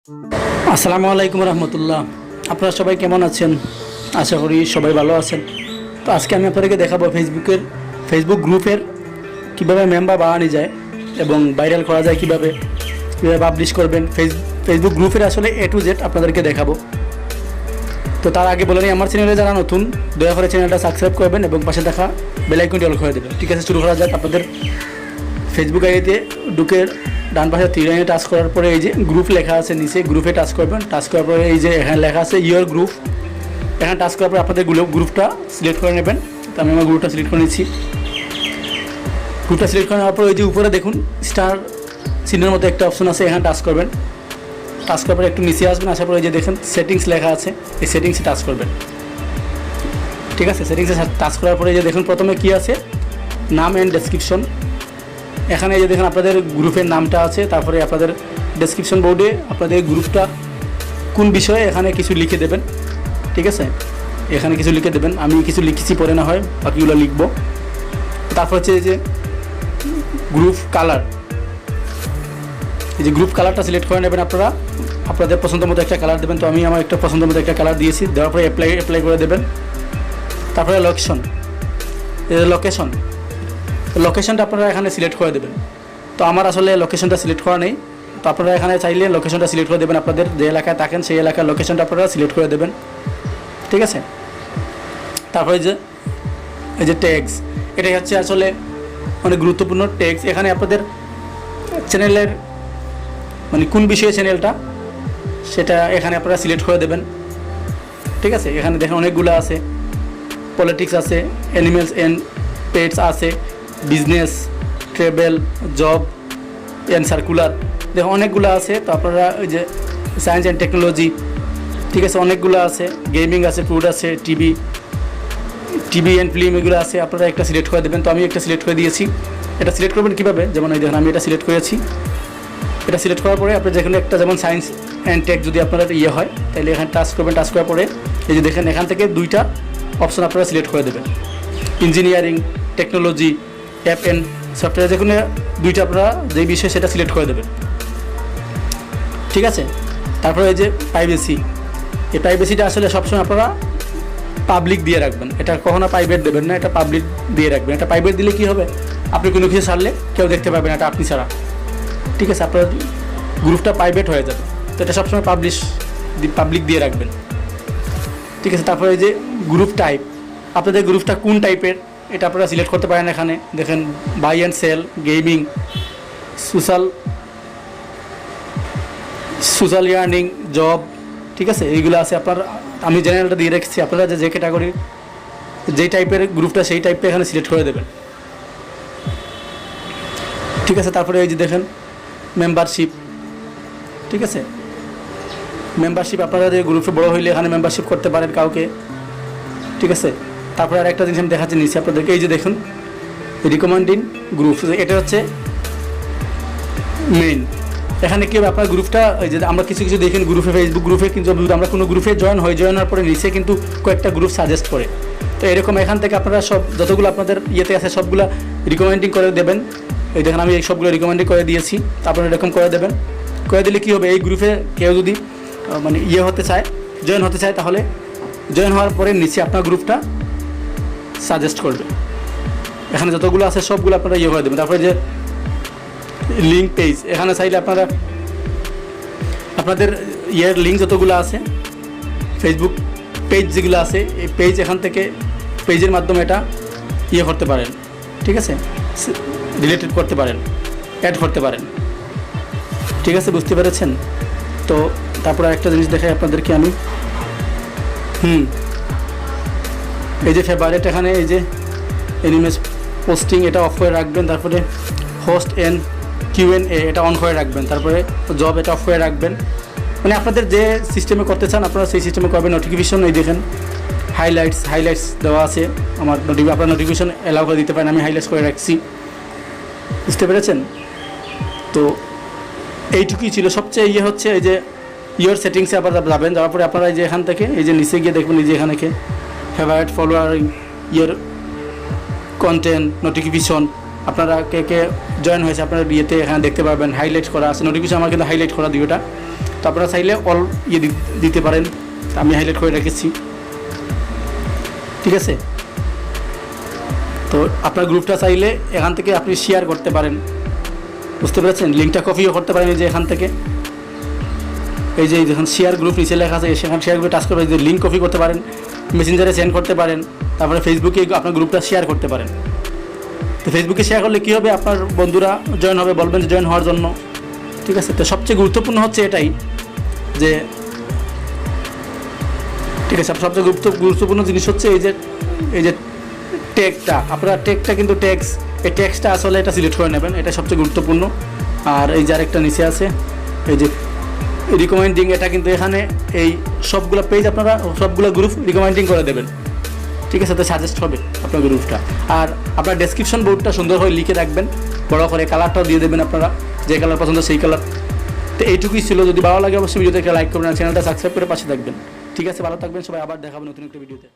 আসসালামু আলাইকুম রহমতুল্লাহ। আপনারা সবাই কেমন আছেন? আশা করি সবাই ভালো আছেন। তো আজকে আমি আপনাদেরকে দেখাবো ফেসবুক গ্রুপের কীভাবে মেম্বার বানানো যায় এবং ভাইরাল করা যায়, কীভাবে পাবলিশ করবেন। ফেসবুক গ্রুপের আসলে A to Z আপনাদেরকে দেখাবো। তো তার আগে বলে নিই, আমার চ্যানেলে যারা নতুন, দয়া করে চ্যানেলটা সাবস্ক্রাইব করবেন এবং পাশে থাকা বেল আইকনটি অল করে দেবেন। ঠিক আছে, শুরু করা যাক। আপনাদের ফেসবুক আইডিতে ঢুকে ডান পাশে 3 লাইনে টাচ করার পরে এই যে গ্রুপ লেখা আছে, নিচে গ্রুপে টাচ করবেন। টাচ করার পরে এই যে এখানে লেখা আছে ইয়োর গ্রুপ, এখানে টাচ করার পরে আপনাদের গ্রুপটা সিলেক্ট করে নেবেন। তো আমি আমার গ্রুপটা সিলেক্ট করে নিচ্ছি। গ্রুপটা সিলেক্ট করে নেওয়ার পর এই যে উপরে দেখুন স্টার চিহ্নের মতো একটা অপশন আছে, এখানে টাচ করবেন। টাচ করার পরে একটু নিচে আসবেন, আসার পরে এই যে দেখেন সেটিংস লেখা আছে, এই সেটিংসে টাচ করবেন। ঠিক আছে, সেটিংসে টাচ করার পরে এই যে দেখুন প্রথমে কী আছে, নাম অ্যান্ড ডেসক্রিপশন। এখানে এই যে দেখেন আপনাদের গ্রুপের নামটা আছে, তারপরে আপনাদের ডেসক্রিপশন বোর্ডে আপনাদের গ্রুপটা কোন বিষয়ে এখানে কিছু লিখে দেবেন। ঠিক আছে, এখানে কিছু লিখে দেবেন। আমি কিছু লিখেছি, পরে না হয় বাকিগুলো লিখবো। তারপর হচ্ছে এই যে গ্রুপ কালার, এই যে গ্রুপ কালারটা সিলেক্ট করে নেবেন আপনারা। আপনাদের পছন্দ মতো একটা কালার দেবেন। তো আমি আমার একটা পছন্দ মতো একটা কালার দিয়েছি, দেওয়ার পরে অ্যাপ্লাই করে দেবেন। তারপরে লোকেশনটা আপনারা এখানে সিলেক্ট করে দেবেন। তো আমার আসলে লোকেশনটা সিলেক্ট করা নেই, তো আপনারা এখানে চাইলে লোকেশনটা সিলেক্ট করে দেবেন। আপনাদের যে এলাকায় থাকেন সেই এলাকার লোকেশনটা আপনারা সিলেক্ট করে দেবেন। ঠিক আছে, তারপরে এই যে ট্যাগস, এটাই হচ্ছে আসলে অনেক গুরুত্বপূর্ণ ট্যাগস। এখানে আপনাদের চ্যানেলের মানে কোন বিষয়ে চ্যানেলটা, সেটা এখানে আপনারা সিলেক্ট করে দেবেন। ঠিক আছে, এখানে দেখেন অনেকগুলো আছে, পলিটিক্স আছে, অ্যানিমেলস অ্যান্ড পেটস আছে, business, travel, job and circular, দেখুন অনেকগুলো আছে। তো আপনারা ওই যে সায়েন্স অ্যান্ড টেকনোলজি, ঠিক আছে, অনেকগুলো আছে, গেমিং আছে, ফুড আছে, টিভি অ্যান্ড ফিল্ম, এগুলো আছে। আপনারা একটা সিলেক্ট করে দেবেন। তো আমি একটা সিলেক্ট করে দিয়েছি। এটা সিলেক্ট করবেন কীভাবে, যেমন এই দেখুন আমি এটা সিলেক্ট করেছি। এটা সিলেক্ট করার পরে আপনি যেখানে একটা, যেমন সায়েন্স অ্যান্ড টেক যদি আপনার ইয়ে হয়, তাহলে এখানে টাচ করবেন। টাচ করার পরে এই যে দেখেন এখান থেকে 2টা অপশন আপনারা সিলেক্ট করে দেবেন, engineering, technology, app and software, যেখানে 2টা আপনারা যেই বিষয় সেটা সিলেক্ট করে দেবেন। ঠিক আছে, তারপরে এই যে প্রাইভেসি, এই প্রাইভেসিটা আসলে সবসময় আপনারা পাবলিক দিয়ে রাখবেন। এটা কখনো প্রাইভেট দেবেন না, এটা পাবলিক দিয়ে রাখবেন। এটা প্রাইভেট দিলে কী হবে, আপনি কোনো কিছু ছাড়লে কেউ দেখতে পাবেন, এটা আপনি ছাড়া। ঠিক আছে, আপনার গ্রুপটা প্রাইভেট হয়ে যাবে। তো এটা সবসময় পাবলিক দিয়ে রাখবেন। ঠিক আছে, তারপরে এই যে গ্রুপ টাইপ, আপনাদের গ্রুপটা কোন টাইপের এটা আপনারা সিলেক্ট করতে পারেন। এখানে দেখেন buy and sell, gaming, social earning, job, ঠিক আছে, এইগুলো আছে। আমি জেনারেলটা দিয়ে রেখেছি, আপনারা যে ক্যাটাগরি যেই টাইপের গ্রুপটা সেই টাইপটা এখানে সিলেক্ট করে দেবেন। ঠিক আছে, তারপরে এই যে দেখেন মেম্বারশিপ, ঠিক আছে, মেম্বারশিপ আপনারা যে গ্রুপে বড় হইলে এখানে মেম্বারশিপ করতে পারেন কাউকে। ঠিক আছে, তারপরে আর একটা জিনিস আমি দেখাচ্ছি নিচ্ছি আপনাদেরকে, এই যে দেখুন রিকমেন্ডিং গ্রুপ, এটা হচ্ছে মেইন। এখানে কি হবে, আপনার গ্রুপটা এই যে আমরা কিছু দেখেন গ্রুপে, ফেসবুক গ্রুপে কিন্তু আমরা কোনো গ্রুপে জয়েন হওয়ার পরে নিচে কিন্তু কয়েকটা গ্রুপ সাজেস্ট করে। তো এরকম এখান থেকে আপনারা সব যতগুলো আপনাদের ইয়েতে আছে সবগুলো রিকমেন্ডিং করে দেবেন। এই দেখেন আমি এই সবগুলো রিকমেন্ডিং করে দিয়েছি, তারপরে এরকম করে দেবেন। করে দিলে কী হবে, এই গ্রুপে কেউ যদি মানে জয়েন হতে চায়, তাহলে জয়েন হওয়ার পরে নিচে আপনার গ্রুপটা সাজেস্ট করবে। এখানে যতগুলো আছে সবগুলো আপনারা করে দেবেন। তারপরে যে লিঙ্ক পেজ, এখানে চাইলে আপনারা আপনাদের লিঙ্ক যতগুলো আছে, ফেসবুক পেজ যেগুলো আছে, এই পেজ এখান থেকে পেজের মাধ্যমে এটা করতে পারেন। ঠিক আছে, রিলেটেড করতে পারেন, অ্যাড করতে পারেন। ঠিক আছে, বুঝতে পেরেছেন? তো তারপরে একটা জিনিস দেখাই আপনাদেরকে আমি। এই যে ফেভারিট, এখানে এই যে এনিমেজ পোস্টিং, এটা অফ করে রাখবেন। তারপরে হোস্ট অ্যান্ড Q&A এটা অন করে রাখবেন। তারপরে জব এটা অফ করে রাখবেন। মানে আপনাদের যে সিস্টেমে করতে চান আপনারা সেই সিস্টেমে করবেন। নোটিফিকেশন এই দেখেন হাইলাইটস দেওয়া আছে, আমার আপনার নোটিফিকেশন অ্যালাউ করে দিতে পারেন, আমি হাইলাইটস করে রাখছি। বুঝতে পেরেছেন? তো এইটুকুই ছিল। সবচেয়ে হচ্ছে এই যে ইয়োর সেটিংসে আবার যাবেন, যাওয়ার পরে আপনারা এই যে এখান থেকে এই যে নিচে গিয়ে দেখবেন, এই যে এখানে favourite, flowering, your content, notification, আপনারা কে জয়েন হয়েছে আপনার এখানে দেখতে পাবেন। হাইলাইট করা আছে নোটিফিকেশন, আমার কিন্তু হাইলাইট করা 2টা। তো আপনারা চাইলে অল দিতে পারেন, আমি হাইলাইট করে রেখেছি। ঠিক আছে, তো আপনার গ্রুপটা চাইলে এখান থেকে আপনি শেয়ার করতে পারেন, বুঝতে পেরেছেন? লিঙ্কটা কপিও করতে পারেন এই যে এখান থেকে, এই যে যখন শেয়ার গ্রুপ নিচে লেখা আছে সেখানে শেয়ার গ্রুপে টাচ করে যে লিঙ্ক কপি করতে পারেন, মেসেঞ্জারে সেন্ড করতে পারেন, তারপরে ফেসবুকে আপনার গ্রুপটা শেয়ার করতে পারেন। তো ফেসবুকে শেয়ার করলে কী হবে, আপনার বন্ধুরা জয়েন হবে, বলবেন যে জয়েন হওয়ার জন্য। ঠিক আছে, তো সবচেয়ে গুরুত্বপূর্ণ হচ্ছে এটাই যে, ঠিক আছে, সবচেয়ে গুরুত্বপূর্ণ জিনিস হচ্ছে এই যে ট্যাগটা, আপনারা ট্যাগটা কিন্তু এই ট্যাগসটা আসলে এটা সিলেক্ট করে নেবেন, এটা সবচেয়ে গুরুত্বপূর্ণ। আর এই যে আরেকটা নিচে আছে এই যে রিকমেন্ডিং, এটা কিন্তু এখানে এই সবগুলো পেজ আপনারা সবগুলো গ্রুপ রিকমেন্ডিং করে দেবেন। ঠিক আছে, তো সাজেস্ট হবে আপনার গ্রুপটা। আর আপনার ডেসক্রিপশন বোর্ডটা সুন্দরভাবে লিখে রাখবেন, বড় করে কালারটাও দিয়ে দেবেন আপনারা, যে কালার পছন্দ সেই কালার। তো এইটুকুই ছিল, যদি ভালো লাগে অবশ্যই ভিডিওতে একটা লাইক করবেন আর চ্যানেলটা সাবস্ক্রাইব করে পাশে থাকবেন। ঠিক আছে, ভালো থাকবেন সবাই, আবার দেখাবেন নতুন একটা ভিডিওতে।